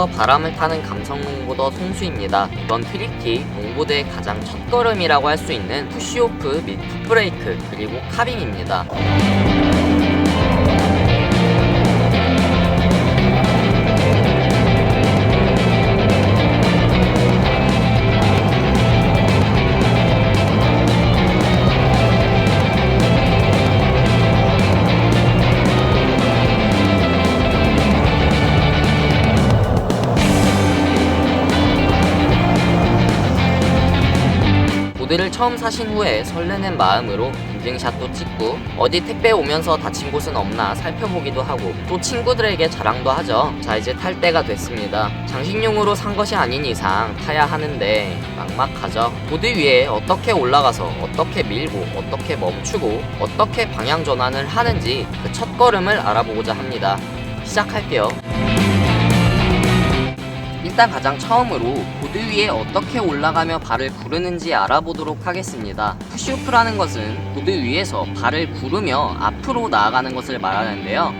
푸시오프에서 바람을 타는 감성 롱보더 송수입니다. 이번 트리티 롱보드의 가장 첫걸음이라고 할 수 있는 푸시오프 및 풋브레이크 그리고 카빙입니다. 보드를 처음 사신 후에 설레는 마음으로 인증샷도 찍고 어디 택배 오면서 다친 곳은 없나 살펴보기도 하고 또 친구들에게 자랑도 하죠. 자, 이제 탈 때가 됐습니다. 장식용으로 산 것이 아닌 이상 타야 하는데 막막하죠. 보드 위에 어떻게 올라가서 어떻게 밀고 어떻게 멈추고 어떻게 방향 전환을 하는지 그 첫걸음을 알아보고자 합니다. 시작할게요. 일단 가장 처음으로 보드 위에 어떻게 올라가며 발을 구르는지 알아보도록 하겠습니다. 푸시오프라는 것은 보드 위에서 발을 구르며 앞으로 나아가는 것을 말하는데요.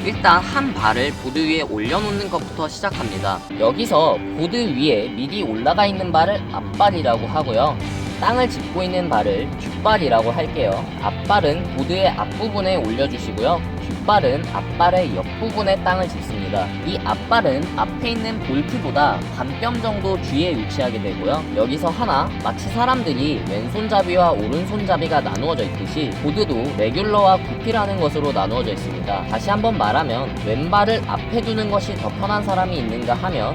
일단 한 발을 보드 위에 올려놓는 것부터 시작합니다. 여기서 보드 위에 미리 올라가 있는 발을 앞발이라고 하고요. 땅을 짚고 있는 발을 뒷발이라고 할게요. 앞발은 보드의 앞부분에 올려주시고요. 뒷발은 앞발의 옆부분에 땅을 짚습니다. 이 앞발은 앞에 있는 볼트보다 반뼘 정도 뒤에 위치하게 되고요. 여기서 하나, 마치 사람들이 왼손잡이와 오른손잡이가 나누어져 있듯이 보드도 레귤러와 구피라는 것으로 나누어져 있습니다. 다시 한번 말하면 왼발을 앞에 두는 것이 더 편한 사람이 있는가 하면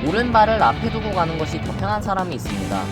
오른발을 앞에 두고 가는 것이 더 편한 사람이 있습니다.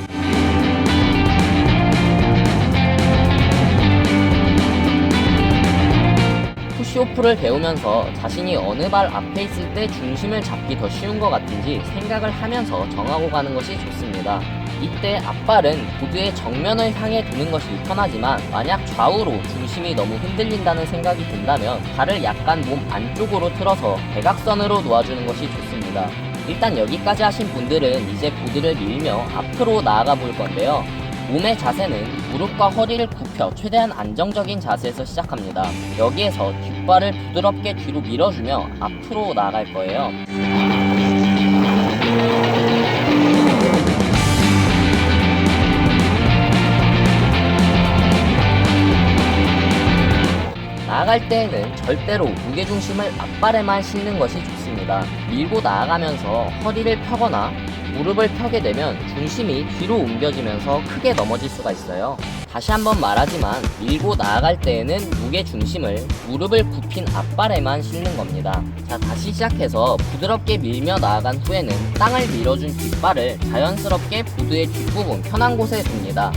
푸시오프를 배우면서 자신이 어느 발 앞에 있을 때 중심을 잡기 더 쉬운 것 같은지 생각을 하면서 정하고 가는 것이 좋습니다. 이때 앞발은 보드의 정면을 향해 두는 것이 편하지만 만약 좌우로 중심이 너무 흔들린다는 생각이 든다면 발을 약간 몸 안쪽으로 틀어서 대각선으로 놓아주는 것이 좋습니다. 일단 여기까지 하신 분들은 이제 보드를 밀며 앞으로 나아가 볼 건데요. 몸의 자세는 무릎과 허리를 굽혀 최대한 안정적인 자세에서 시작합니다. 여기에서 뒷발을 부드럽게 뒤로 밀어주며 앞으로 나아갈 거예요. 나아갈 때에는 절대로 무게중심을 앞발에만 싣는 것이 좋습니다. 밀고 나아가면서 허리를 펴거나 무릎을 펴게 되면 중심이 뒤로 옮겨지면서 크게 넘어질 수가 있어요. 다시 한번 말하지만 밀고 나아갈 때에는 무게중심을 무릎을 굽힌 앞발에만 싣는 겁니다. 자, 다시 시작해서 부드럽게 밀며 나아간 후에는 땅을 밀어준 뒷발을 자연스럽게 보드의 뒷부분 편한 곳에 둡니다.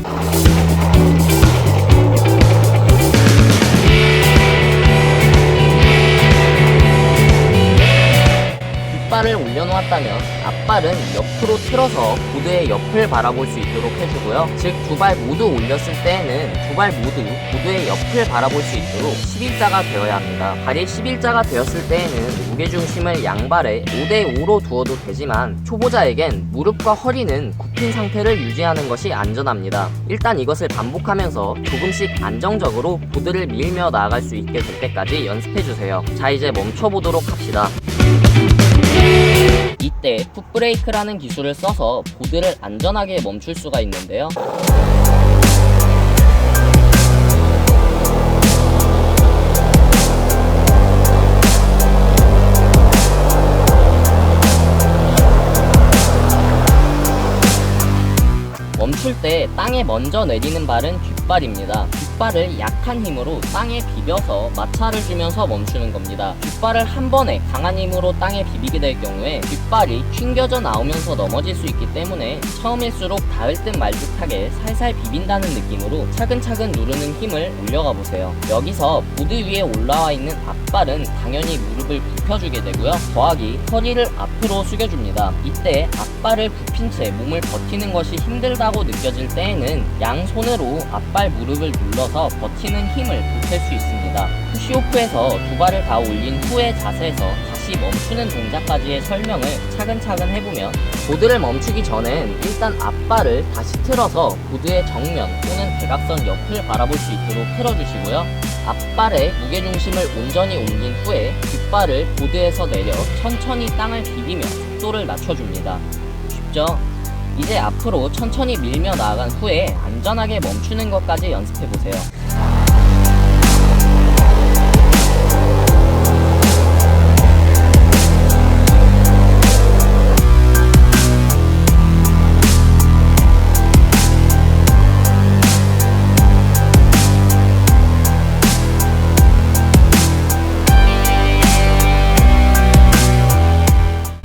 뒷발을 올려놓았다면 앞발은 옆으로 틀어서 보드의 옆을 바라볼 수 있도록 해주고요. 즉 두 발 모두 올렸을 때에는 두 발 모두 보드의 옆을 바라볼 수 있도록 11자가 되어야 합니다. 발이 11자가 되었을 때에는 무게중심을 양발에 5대5로 두어도 되지만 초보자에겐 무릎과 허리는 굽힌 상태를 유지하는 것이 안전합니다. 일단 이것을 반복하면서 조금씩 안정적으로 보드를 밀며 나아갈 수 있게 될 때까지 연습해주세요. 자, 이제 멈춰보도록 합시다. 이때 풋브레이크라는 기술을 써서 보드를 안전하게 멈출 수가 있는데요. 멈출 때 땅에 먼저 내리는 발은 뒷발입니다. 뒷발을 약한 힘으로 땅에 비벼서 마찰을 주면서 멈추는 겁니다. 뒷발을 한 번에 강한 힘으로 땅에 비비게 될 경우에 뒷발이 튕겨져 나오면서 넘어질 수 있기 때문에 처음일수록 닿을 듯 말 듯하게 살살 비빈다는 느낌으로 차근차근 누르는 힘을 올려가 보세요. 여기서 보드 위에 올라와 있는 앞발은 당연히 무릎을 굽혀주게 되고요. 더하기 허리를 앞으로 숙여줍니다. 이때 앞발을 굽힌 채 몸을 버티는 것이 힘들다고 느껴질 때에는 양손으로 앞발 무릎을 눌러서 버티는 힘을 보탤 수 있습니다. 푸시오프에서 두 발을 다 올린 후의 자세에서 다시 멈추는 동작까지의 설명을 차근차근 해보면, 보드를 멈추기 전엔 일단 앞발을 다시 틀어서 보드의 정면 또는 대각선 옆을 바라볼 수 있도록 틀어주시고요. 앞발의 무게중심을 온전히 옮긴 후에 뒷발을 보드에서 내려 천천히 땅을 비비며 속도를 낮춰줍니다. 쉽죠? 이제 앞으로 천천히 밀며 나아간 후에 안전하게 멈추는 것까지 연습해보세요.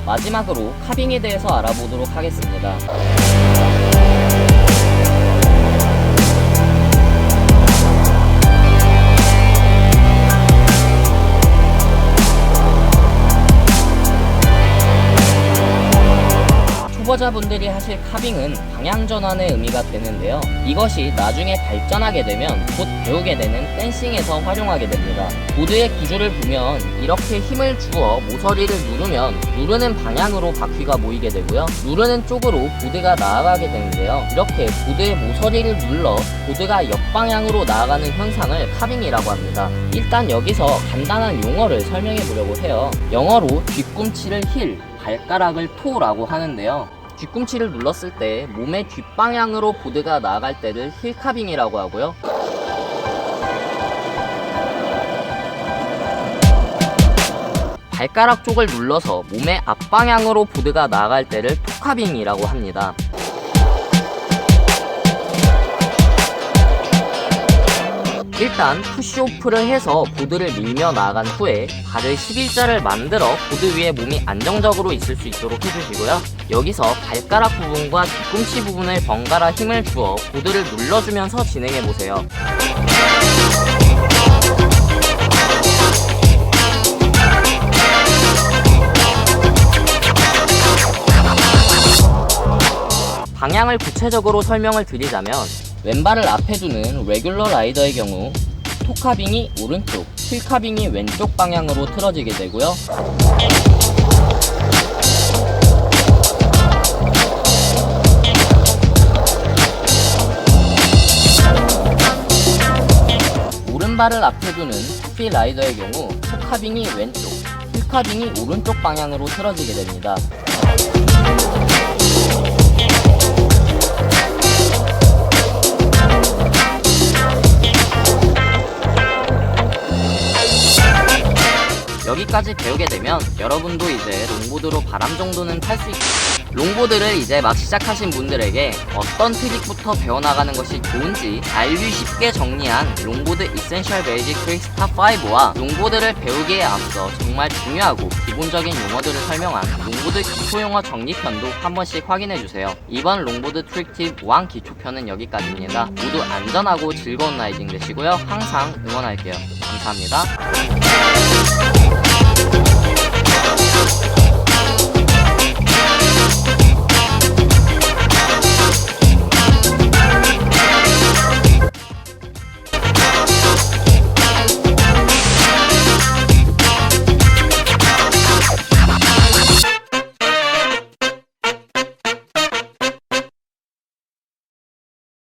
마지막으로 카빙에 대해서 알아보도록 하겠습니다. 초보자분들이 하실 카빙은 방향 전환의 의미가 되는데요. 이것이 나중에 발전하게 되면 곧 배우게 되는 댄싱에서 활용하게 됩니다. 보드의 구조를 보면 이렇게 힘을 주어 모서리를 누르면 누르는 방향으로 바퀴가 모이게 되고요. 누르는 쪽으로 보드가 나아가게 되는데요. 이렇게 보드의 모서리를 눌러 보드가 옆방향으로 나아가는 현상을 카빙이라고 합니다. 일단 여기서 간단한 용어를 설명해 보려고 해요. 영어로 뒤꿈치를 힐, 발가락을 토라고 하는데요. 뒤꿈치를 눌렀을 때 몸의 뒷방향으로 보드가 나아갈 때를 힐카빙이라고 하고요. 발가락 쪽을 눌러서 몸의 앞방향으로 보드가 나아갈 때를 토카빙이라고 합니다. 일단 푸시오프를 해서 보드를 밀며 나아간 후에 발을 11자를 만들어 보드 위에 몸이 안정적으로 있을 수 있도록 해주시고요. 여기서 발가락 부분과 뒤꿈치 부분을 번갈아 힘을 주어 보드를 눌러주면서 진행해보세요. 방향을 구체적으로 설명을 드리자면, 왼발을 앞에 두는 레귤러 라이더의 경우 토카빙이 오른쪽, 힐카빙이 왼쪽 방향으로 틀어지게 되고요. 오른발을 앞에 두는 스피 라이더의 경우 토카빙이 왼쪽, 힐카빙이 오른쪽 방향으로 틀어지게 됩니다. 여기까지 배우게 되면 여러분도 이제 롱보드로 바람 정도는 탈 수 있고, 롱보드를 이제 막 시작하신 분들에게 어떤 트릭부터 배워나가는 것이 좋은지 알기 쉽게 정리한 롱보드 이센셜 베이직 트릭스 탑5와 롱보드를 배우기에 앞서 정말 중요하고 기본적인 용어들을 설명한 롱보드 기초용어 정리편도 한 번씩 확인해주세요. 이번 롱보드 트릭 팁 1 기초편은 여기까지입니다. 모두 안전하고 즐거운 라이딩 되시고요. 항상 응원할게요. 감사합니다.